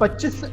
25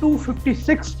256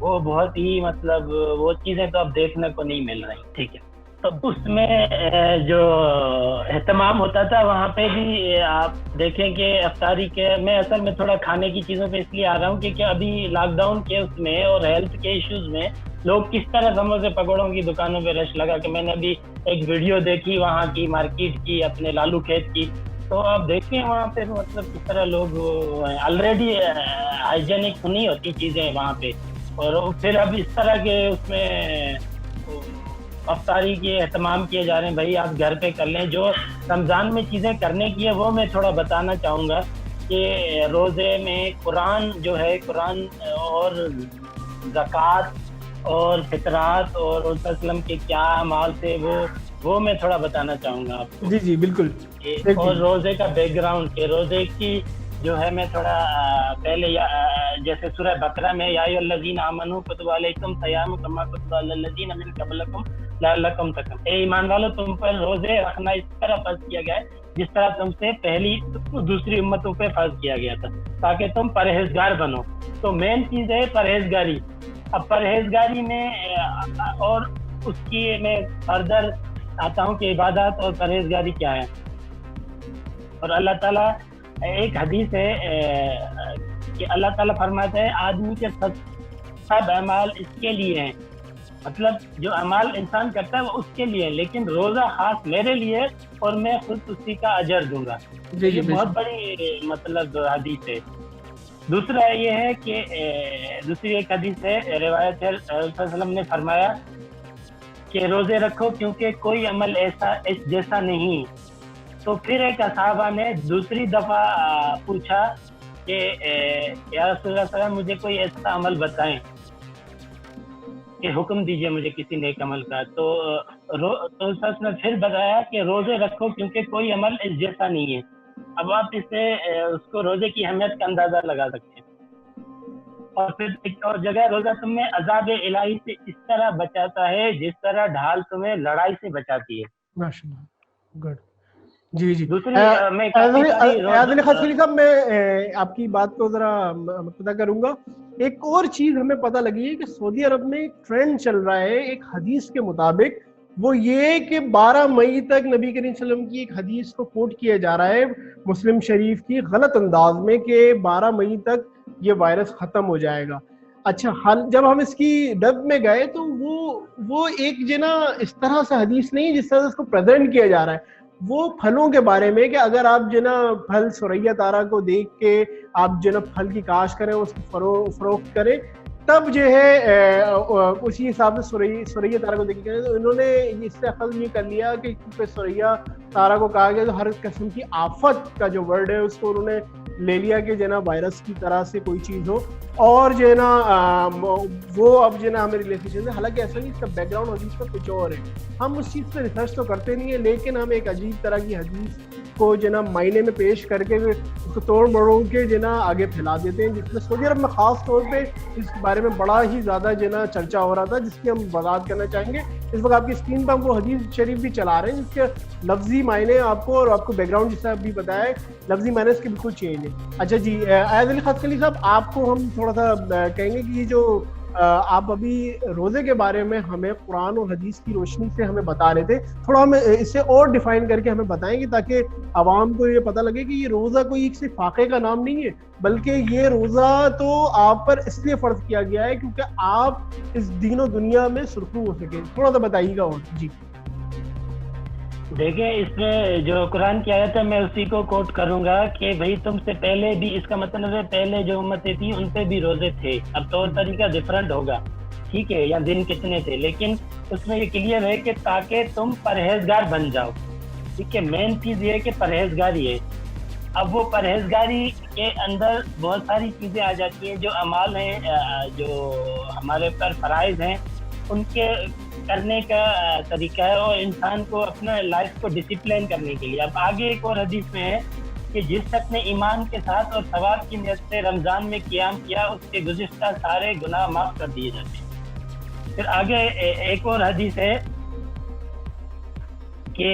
وہ بہت ہی مطلب وہ چیزیں تو اب دیکھنے کو نہیں مل رہی. ٹھیک ہے, تو اس میں جو اہتمام ہوتا تھا وہاں پہ بھی آپ دیکھیں کہ افطاری کے, میں اصل میں تھوڑا کھانے کی چیزوں پہ اس لیے آ رہا ہوں کہ ابھی لاک ڈاؤن کے اس میں اور ہیلتھ کے ایشوز میں لوگ کس طرح سموسے پکوڑوں کی دکانوں پہ رش لگا, کہ میں نے ابھی ایک ویڈیو دیکھی وہاں کی مارکیٹ کی, اپنے لالو کھیت کی, تو آپ دیکھیں وہاں پہ مطلب کس طرح لوگ آلریڈی ہائیجینک نہیں ہوتی چیزیں وہاں پہ, اور پھر اب اس طرح کے اس میں افطاری کے اہتمام کیے جا رہے ہیں. بھائی آپ گھر پہ کر لیں, جو رمضان میں چیزیں کرنے کی ہے وہ میں تھوڑا بتانا چاہوں گا کہ روزے میں قرآن جو ہے, قرآن اور زکوٰۃ اور فطرات اور رسول صلی اللہ علیہ وسلم کے کیا اعمال تھے وہ میں تھوڑا بتانا چاہوں گا آپ کو. جی جی بالکل. اور روزے کا بیک گراؤنڈ کہ روزے کی جو ہے میں تھوڑا پہلے جیسے سورہ بقرہ میں یا ایھا الذین آمنوا کتب علیکم الصیام کما کتب علی الذین من قبلکم لعلکم تتقون, اے ایمان والو تم پر روزے رکھنا اس طرح فرض کیا گیا ہے جس طرح تم سے پہلی دوسری امتوں پہ فرض کیا گیا تھا تاکہ تم پرہیزگار بنو. تو مین چیز ہے پرہیزگاری. اب پرہیزگاری میں اور اس کی میں فردر آتا ہوں کہ عبادات اور پرہیزگاری کیا ہے. اور اللہ تعالیٰ ایک حدیث ہے کہ اللہ تعالیٰ فرماتا ہے آدمی کے سب اعمال اس کے لیے ہیں, مطلب جو اعمال انسان کرتا ہے وہ اس کے لیے, لیکن روزہ خاص میرے لیے اور میں خود اسی کا اجر دوں گا. یہ بہت بڑی مطلب حدیث ہے. دوسرا یہ ہے کہ دوسری ایک حدیث ہے, روایت ہے, رسول صلی اللہ علیہ وسلم نے فرمایا کہ روزے رکھو کیونکہ کوئی عمل ایسا اس جیسا نہیں. تو پھر ایک صحابہ نے دوسری دفعہ پوچھا کہ یا رسول اللہ صلی اللہ علیہ وسلم مجھے کوئی ایسا عمل بتائیں کہ حکم دیجئے مجھے کسی نیک عمل کا. تو رسول نے پھر بتایا کہ روزے رکھو کیونکہ کوئی عمل اس جیسا نہیں ہے. اب آپ اس سے اس کو روزے کی اہمیت کا اندازہ لگا سکتے ہیں. اور پھر ایک اور جگہ روزہ تمہیں عذاب الہی سے اس طرح بچاتا ہے جس طرح ڈھال تمہیں لڑائی سے بچاتی ہے. ماشاءاللہ, گڈ. جی جی عادل خاتری صاحب, میں آپ کی بات کو ذرا مقتدا کروں گا. ایک اور چیز ہمیں پتہ لگی ہے کہ سعودی عرب میں ایک ٹرینڈ چل رہا ہے ایک حدیث کے مطابق, وہ یہ کہ 12 مئی تک نبی کریم صلی اللہ علیہ وسلم کی ایک حدیث کو کوٹ کیا جا رہا ہے مسلم شریف کی غلط انداز میں کہ 12 مئی تک یہ وائرس ختم ہو جائے گا. اچھا, جب ہم اس کی ڈب میں گئے تو وہ ایک جنا اس طرح سے حدیث نہیں جس طرح سے اس کو پریزنٹ کیا جا رہا ہے. وہ پھلوں کے بارے میں کہ اگر آپ جنا پھل سوریا تارا کو دیکھ کے آپ جنا پھل کی کاشت کریں, اس کو فروخت کریں, تب جو ہے اسی حساب سے سوریا تارا کو دیکھ کے, تو انہوں نے اس سے اخذ یہ کر لیا کہ کیونکہ سوریا تارا کو کہا گیا تو ہر قسم کی آفت کا جو ورڈ ہے اس کو انہوں نے لے لیا کہ جو ہے نا وائرس کی طرح سے کوئی چیز ہو, اور جو ہے نا وہ اب جو ہے نا ہمیں ریلیشن ہے. حالانکہ ایسا نہیں, اس کا بیک گراؤنڈ حدیث کا کچھ اور ہے. ہم اس چیز پہ ریسرچ تو کرتے نہیں ہیں, لیکن ہم ایک عجیب طرح کی حدیث کو جو ہے نا معنی میں پیش کر کے اس کو توڑ مڑوڑ کے جو ہے نا آگے پھیلا دیتے ہیں, جس میں سعودی عرب میں خاص طور پہ اس بارے میں بڑا ہی زیادہ جو ہے نا چرچا ہو رہا تھا, جس کی ہم وضاحت کرنا چاہیں گے. اس وقت آپ کی اسکرین پہ ہم وہ حدیث شریف بھی چلا رہے ہیں جس کے لفظی معنی آپ کو اور آپ کو بیک گراؤنڈ جس طرح ابھی بتایا ہے لفظی معنی اس کے بالکل چینج ہے. اچھا جی, عادل خاتری صاحب, آپ کو ہم تھوڑا سا کہیں گے کہ یہ جو آپ ابھی روزے کے بارے میں ہمیں قرآن اور حدیث کی روشنی سے ہمیں بتا رہے تھے, تھوڑا ہمیں اسے اور ڈیفائن کر کے ہمیں بتائیں گے تاکہ عوام کو یہ پتہ لگے کہ یہ روزہ کوئی ایک صرف فاقے کا نام نہیں ہے, بلکہ یہ روزہ تو آپ پر اس لیے فرض کیا گیا ہے کیونکہ آپ اس دین و دنیا میں سرخرو ہو سکے. تھوڑا سا بتائیے گا. اور جی دیکھیں, اس میں جو قرآن کی آیت ہے میں اسی کو کوٹ کروں گا کہ بھئی تم سے پہلے بھی, اس کا مطلب ہے پہلے جو امتیں تھیں ان پہ بھی روزے تھے, اب طور طریقہ ڈفرینٹ ہوگا, ٹھیک ہے, یا دن کتنے تھے, لیکن اس میں یہ کلیئر ہے کہ تاکہ تم پرہیزگار بن جاؤ. ٹھیک ہے, مین چیز یہ ہے کہ پرہیزگاری ہے. اب وہ پرہیزگاری کے اندر بہت ساری چیزیں آ جاتی ہیں, جو اعمال ہیں جو ہمارے پر فرائض ہیں ان کے کرنے کا طریقہ ہے, اور انسان کو اپنا لائف کو ڈسپلین کرنے کے لیے. اب آگے ایک اور حدیث میں ہے کہ جس شخص نے ایمان کے ساتھ اور ثواب کی نیت سے رمضان میں قیام کیا اس کے گزشتہ سارے گناہ معاف کر دیے جاتے ہیں. پھر آگے ایک اور حدیث ہے کہ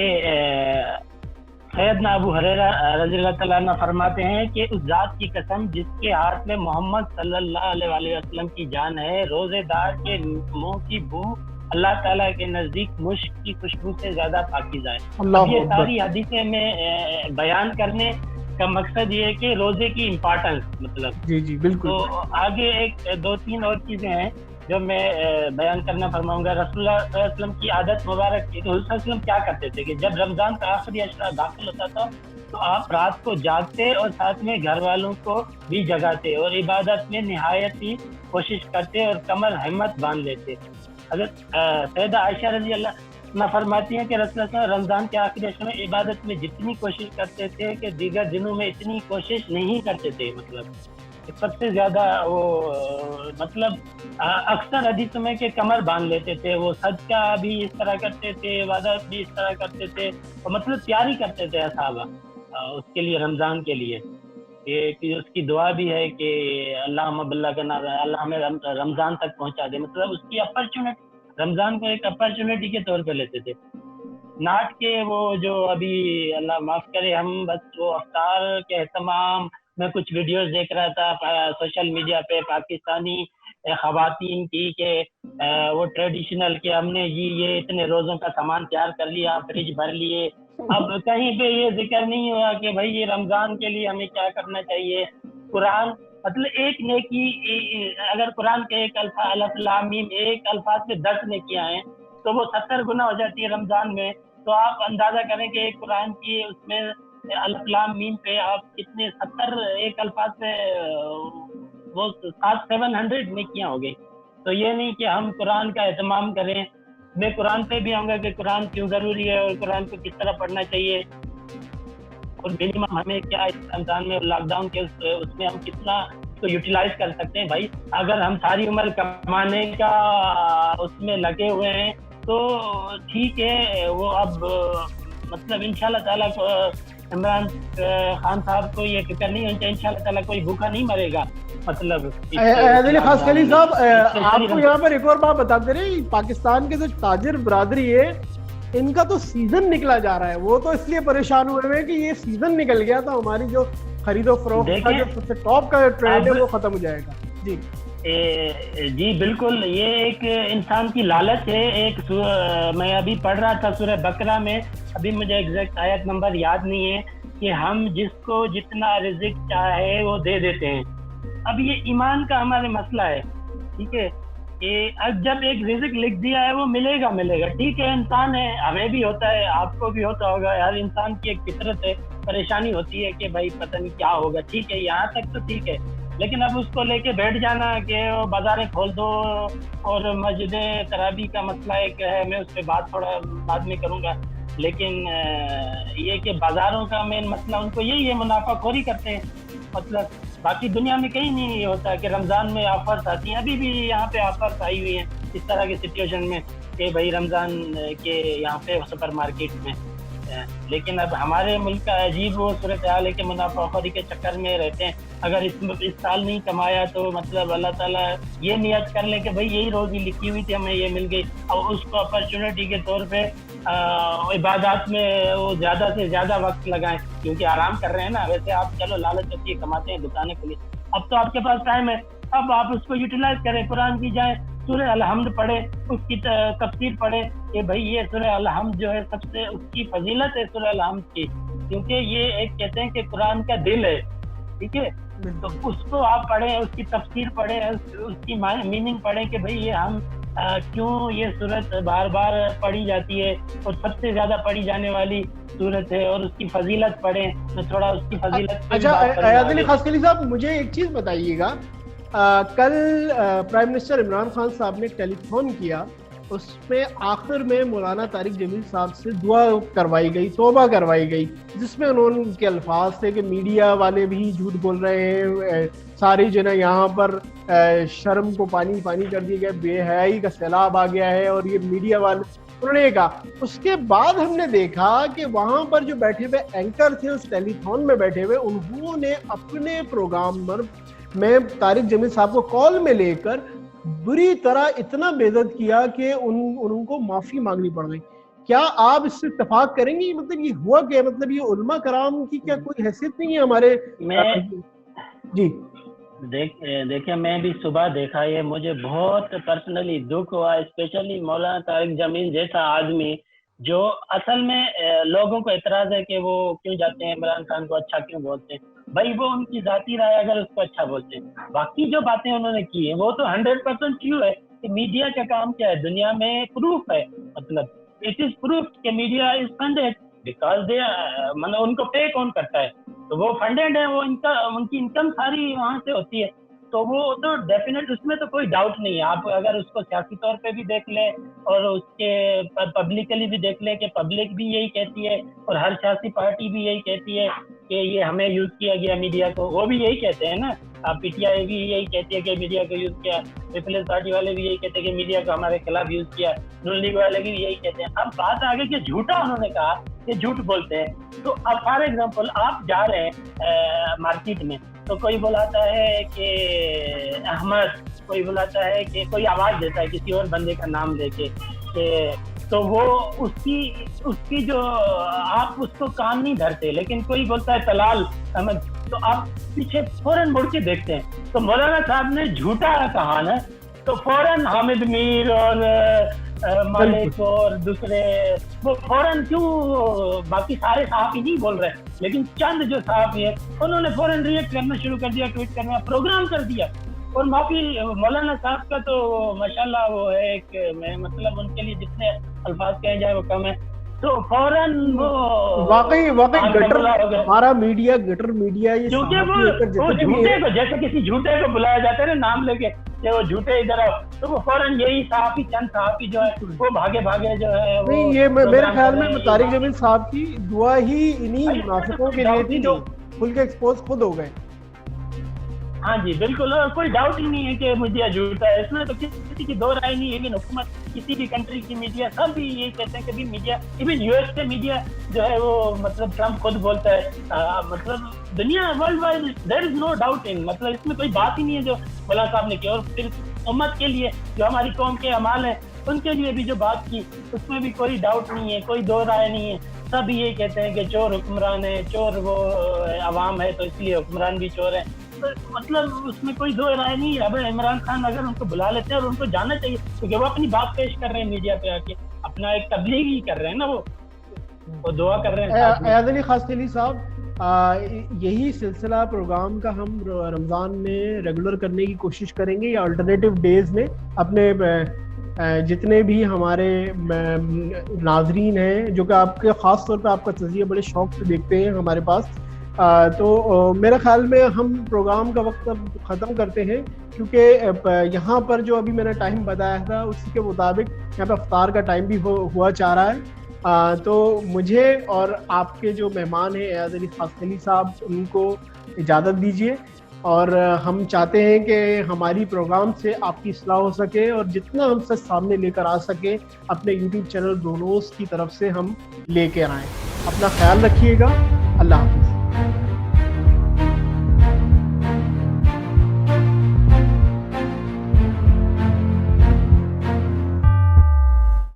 سیدنا ابو ہریرہ رضی اللہ تعالیٰ عنہ فرماتے ہیں کہ اس ذات کی قسم جس کے ہاتھ میں محمد صلی اللہ علیہ وآلہ وسلم کی جان ہے، روزے دار کے منہ کی بو اللہ تعالیٰ کے نزدیک مشک کی خوشبو سے زیادہ پاکیزہ ہے۔ یہ ساری حدیثیں میں بیان کرنے کا مقصد یہ ہے کہ روزے کی امپارٹنس، مطلب جی بالکل۔ تو آگے ایک دو تین اور چیزیں ہیں جو میں بیان کرنا فرماؤں گا۔ رسول اللہ صلی اللہ علیہ وسلم کی عادت مبارک تھی۔ رسول صلی اللہ علیہ وسلم کیا کرتے تھے کہ جب رمضان کا آخری عشرہ داخل ہوتا تھا تو آپ رات کو جاگتے اور ساتھ میں گھر والوں کو بھی جگاتے اور عبادت میں نہایت ہی کوشش کرتے اور کمر ہمت باندھ لیتے۔ حضرت سیدہ عائشہ رضی اللہ عنہ فرماتی ہیں کہ رسول اللہ صلی اللہ علیہ وسلم رمضان کے آخری عشرے میں عبادت میں جتنی کوشش کرتے تھے کہ دیگر دنوں میں اتنی کوشش نہیں کرتے تھے۔ مطلب سب سے زیادہ وہ مطلب اکثر حدیثوں میں کہ کمر باندھ لیتے تھے، وہ صدقہ بھی اس طرح کرتے تھے، عبادت بھی اس طرح کرتے تھے، اور مطلب تیاری کرتے تھے صحابہ اس کے لیے، رمضان کے لیے، کہ اس کی دعا بھی ہے کہ اللہ بلغنا، اللہ ہمیں رمضان تک پہنچا دے۔ مطلب اس کی اپرچونٹی، رمضان کو ایک اپرچونٹی کے طور پہ لیتے تھے، ناٹ کے وہ جو ابھی اللہ معاف کرے ہم بس وہ افطار کے اہتمام میں کچھ ویڈیوز دیکھ رہا تھا سوشل میڈیا پہ پاکستانی خواتین کی کہ وہ ٹریڈیشنل کہ ہم نے یہ اتنے روزوں کا سامان تیار کر لیا، فریج بھر لیے۔ اب کہیں پہ یہ ذکر نہیں ہوا کہ بھائی یہ رمضان کے لیے ہمیں کیا کرنا چاہیے۔ قرآن مطلب ایک نیکی، اگر قرآن کے ایک الفاظ الف لام میم ایک الفاظ پہ 10 نیکیاں ہیں تو وہ 70 گنا ہو جاتی ہے رمضان میں۔ تو آپ اندازہ کریں کہ ایک قرآن کی اس میں الف لام میم پہ آپ کتنے 70 ایک الفاظ پہ وہ 700 نیکیاں ہو گئی۔ تو یہ نہیں کہ ہم قرآن کا اہتمام کریں۔ میں قرآن پہ بھی آؤں گا کہ قرآن کیوں ضروری ہے اور قرآن کو کس طرح پڑھنا چاہیے، اور منیمم ہمیں کیا اس رمضان میں لاک ڈاؤن کے اس میں ہم کتنا اس کو یوٹیلائز کر سکتے ہیں۔ بھائی اگر ہم ساری عمر کمانے کا اس میں لگے ہوئے ہیں تو ٹھیک ہے، وہ اب مطلب انشاءاللہ تعالیٰ کو عمران خان صاحب کو یہ فکر نہیں ہونی چاہیے، انشاءاللہ تعالیٰ کوئی بھوکا نہیں مرے گا۔ مطلب علی خاصخیلی صاحب آپ کو یہاں پر ایک اور بات بتاتے رہے، پاکستان کے جو تاجر برادری ہے ان کا تو سیزن نکلا جا رہا ہے، وہ تو اس لیے پریشان ہوئے ہوئے کہ یہ سیزن نکل گیا تو ہماری جو خرید و فروخت کا جو سب سے ٹاپ کا ٹرینڈ ہے وہ ختم ہو جائے گا۔ جی بالکل، یہ ایک انسان کی لالچ ہے۔ ایک میں ابھی پڑھ رہا تھا سورہ بقرہ میں، ابھی مجھے ایگزیکٹ آیت نمبر یاد نہیں ہے، کہ ہم جس کو جتنا رزق چاہے وہ دے دیتے ہیں۔ اب یہ ایمان کا ہمارے مسئلہ ہے، ٹھیک ہے، کہ اب جب ایک رزق لکھ دیا ہے وہ ملے گا ٹھیک ہے، انسان ہے، ہمیں بھی ہوتا ہے، آپ کو بھی ہوتا ہوگا، ہر انسان کی ایک فطرت ہے، پریشانی ہوتی ہے کہ بھائی پتہ نہیں کیا ہوگا، ٹھیک ہے، یہاں تک تو ٹھیک ہے۔ لیکن اب اس کو لے کے بیٹھ جانا کہ بازاریں کھول دو، اور مسجد تراویح کا مسئلہ ایک ہے، میں اس پہ بات تھوڑا بعد میں کروں گا، لیکن یہ کہ بازاروں کا مین مسئلہ ان کو یہی ہے، منافع خوری کرتے ہیں۔ مطلب باقی دنیا میں کہیں نہیں یہ ہوتا کہ رمضان میں آفرز آتی ہیں، ابھی بھی یہاں پہ آفرز آئی ہوئی ہیں اس طرح کی سچویشن میں کہ بھائی رمضان کے یہاں پہ سپر مارکیٹ میں۔ لیکن اب ہمارے ملک کا عجیب وہ صورتحال ہے کہ منافع خوری کے چکر میں رہتے ہیں۔ اگر اس سال نہیں کمایا تو مطلب اللہ تعالیٰ یہ نیت کر لے کہ بھائی یہی روزی لکھی ہوئی تھی ہمیں یہ مل گئی، اور اس کو اپرچونٹی کے طور پہ عبادات میں وہ زیادہ سے زیادہ وقت لگائیں، کیونکہ آرام کر رہے ہیں نا۔ ویسے آپ چلو لالچ ہوتی ہے، کماتے ہیں دکانیں کھلی، اب تو آپ کے پاس ٹائم ہے، اب آپ اس کو یوٹیلائز کریں، قرآن کی جائیں، سورہ الحمد پڑھے، اس کی تفسیر پڑھے کہ بھائی یہ سورہ الحمد جو ہے سب سے اس کی فضیلت ہے سورہ الحمد کی، کیونکہ یہ ایک کہتے ہیں کہ قرآن کا دل ہے، ٹھیک ہے، تو اس کو آپ پڑھیں، اس کی تفسیر پڑھیں، اس کی میننگ پڑھیں کہ بھئی یہ ہم کیوں یہ صورت بار بار پڑھی جاتی ہے اور سب سے زیادہ پڑھی جانے والی صورت ہے، اور اس کی فضیلت پڑھیں۔ میں تھوڑا اس کی فضیلت اچھا عادل خاصخیلی صاحب مجھے ایک چیز بتائیے گا، کل پرائم منسٹر عمران خان صاحب نے ٹیلی فون کیا، اس میں آخر میں مولانا طارق جمیل صاحب سے دعا کروائی گئی، توبہ کروائی گئی، جس میں انہوں نے کے الفاظ تھے کہ میڈیا والے بھی جھوٹ بول رہے ہیں، ساری جو ہے یہاں پر شرم کو پانی پانی کر دیا گیا، بے حیائی کا سیلاب آ گیا ہے، اور یہ میڈیا والے، انہوں نے کہا۔ اس کے بعد ہم نے دیکھا کہ وہاں پر جو بیٹھے ہوئے اینکر تھے اس ٹیلی فون میں بیٹھے ہوئے، انہوں نے اپنے پروگرام میں طارق جمیل صاحب کو کال میں لے کر بری طرح اتنا بے عزت کیا کہ ان کو معافی مانگنی پڑ گئی۔ کیا آپ اس سے اتفاق کریں گے؟ مطلب یہ ہوا کیا؟ مطلب یہ علماء کرام کی کیا کوئی حیثیت نہیں ہے ہمارے؟ جی دیکھیں میں بھی صبح دیکھا، یہ مجھے بہت پرسنلی دکھ ہوا، اسپیشلی مولانا طارق جمیل جیسا آدمی جو اصل میں لوگوں کو اعتراض ہے کہ وہ کیوں جاتے ہیں عمران خان کو اچھا کیوں بولتے ہیں. بھائی وہ ان کی ذاتی رائے، اگر اس کو اچھا بولتے ہیں، باقی جو باتیں انہوں نے کی ہیں وہ تو 100% ٹرو ہے. کہ میڈیا کا کام کیا ہے دنیا میں؟ پروف ہے، مطلب اٹ از پروف کہ media is funded because they, مطلب ان کو پے کون کرتا ہے؟ تو وہ فنڈیڈ ہے، وہ ان کی انکم ساری وہاں سے ہوتی ہے. تو وہ تو ڈیفینیٹ، اس میں تو کوئی ڈاؤٹ نہیں ہے. آپ اگر اس کو سیاسی طور پہ بھی دیکھ لیں اور اس کے پبلکلی بھی دیکھ لیں کہ پبلک بھی یہی کہتی ہے اور ہر سیاسی پارٹی بھی یہی کہتی ہے کہ یہ ہمیں یوز کیا گیا میڈیا کو. وہ بھی یہی کہتے ہیں نا، پی ٹی آئی بھی یہی کہتی ہے کہ میڈیا کو یوز کیا، پیپلز پارٹی والے بھی یہی کہتے ہیں کہ میڈیا کو ہمارے خلاف یوز کیا، نون لیگ والے بھی یہی کہتے ہیں. اب بات آگے کہ جھوٹا انہوں نے کہا کہ جھوٹ بولتے ہیں. تو اب فار ایگزامپل آپ جا رہے ہیں مارکیٹ میں تو کوئی بلاتا ہے کہ احمد، کوئی بلاتا ہے کہ کوئی آواز دیتا ہے کسی اور بندے کا نام لے کے کہ، تو وہ اس کی جو آپ اس کو کام نہیں دھرتے، لیکن کوئی بولتا ہے طلال احمد تو آپ پیچھے فوراً مڑ کے دیکھتے ہیں. تو مولانا صاحب نے جھوٹا کہا نا تو فوراً حامد میر اور مالک اور دوسرے وہ فوراً، کیوں باقی سارے صحافی نہیں بول رہے لیکن چند جو صحافی ہیں انہوں نے فوراً ریئیکٹ کرنا شروع کر دیا، ٹویٹ کرنا، پروگرام کر دیا. اور معافی مولانا صاحب کا تو ماشاءاللہ وہ ہے کہ میں مطلب ان کے لیے جتنے الفاظ کہے جائے وہ کم ہے. تو فوراً وہ واقعی گٹر، ہمارا میڈیا گٹر میڈیا، یہ کیونکہ وہ جھوٹے کو، جیسے کسی جھوٹے کو بلایا جاتا ہے نا نام لے کے کہ وہ جھوٹے ادھر آؤ، تو وہ فوراً یہی صحافی، چند صحافی جو ہے وہ بھاگے جو ہے. نہیں، یہ میرے خیال میں طارق جمیل صاحب کی دعا ہی انہی منافقوں کے لیے تھی جو کھل کے ایکسپوز خود ہو گئے. ہاں جی بالکل، اور کوئی ڈاؤٹ ہی نہیں ہے کہ میڈیا جھوٹا ہے، اس میں تو کسی کی دو رائے نہیں ہے. لیکن حکومت، کسی بھی کنٹری کی میڈیا، سب بھی یہی کہتے ہیں کہ بھی میڈیا، ایون یو ایس کے میڈیا جو ہے وہ مطلب ٹرمپ خود بولتا ہے، مطلب دنیا world wide there is no doubt in, مطلب اس میں کوئی بات ہی نہیں ہے جو مولانا صاحب نے کی. اور پھر امت کے لیے جو ہماری قوم کے اعمال ہیں ان کے لیے بھی جو بات کی اس میں بھی کوئی ڈاؤٹ نہیں ہے، کوئی دو رائے نہیں ہے. سب یہی کہتے ہیں کہ چور حکمران ہے، چور وہ عوام ہے تو اس لیے حکمران بھی چور ہے. مطلب اس میں کوئی دو رائے نہیں ہے. اب عمران خان اگر ان کو بلا لیتے ہیں اور ان کو جانا چاہیے کیونکہ وہ اپنی بات پیش کر رہے ہیں میڈیا پہ آ کے، اپنا ایک تبلیغ ہی کر رہے ہیں نا، وہ دعا کر رہے ہیں. ایاز علی خاصخیلی صاحب، یہی سلسلہ پروگرام کا ہم رمضان میں ریگولر کرنے کی کوشش کریں گے، یا الٹرنیٹیو ڈیز میں اپنے جتنے بھی ہمارے ناظرین ہیں جو کہ آپ کے خاص طور پہ آپ کا تجزیہ بڑے شوق سے دیکھتے ہیں ہمارے پاس، تو میرے خیال میں ہم پروگرام کا وقت اب ختم کرتے ہیں، کیونکہ یہاں پر جو ابھی میں نے ٹائم بتایا تھا اسی کے مطابق یہاں پہ افطار کا ٹائم بھی ہوا چاہ رہا ہے. تو مجھے اور آپ کے جو مہمان ہیں ایاز علی خاصخیلی صاحب، ان کو اجازت دیجیے، اور ہم چاہتے ہیں کہ ہماری پروگرام سے آپ کی اصلاح ہو سکے اور جتنا ہم سے سامنے لے کر آ سکے اپنے یوٹیوب چینل دونوز کی طرف سے ہم لے کے آئیں. اپنا خیال رکھیے گا. اللہ حافظ.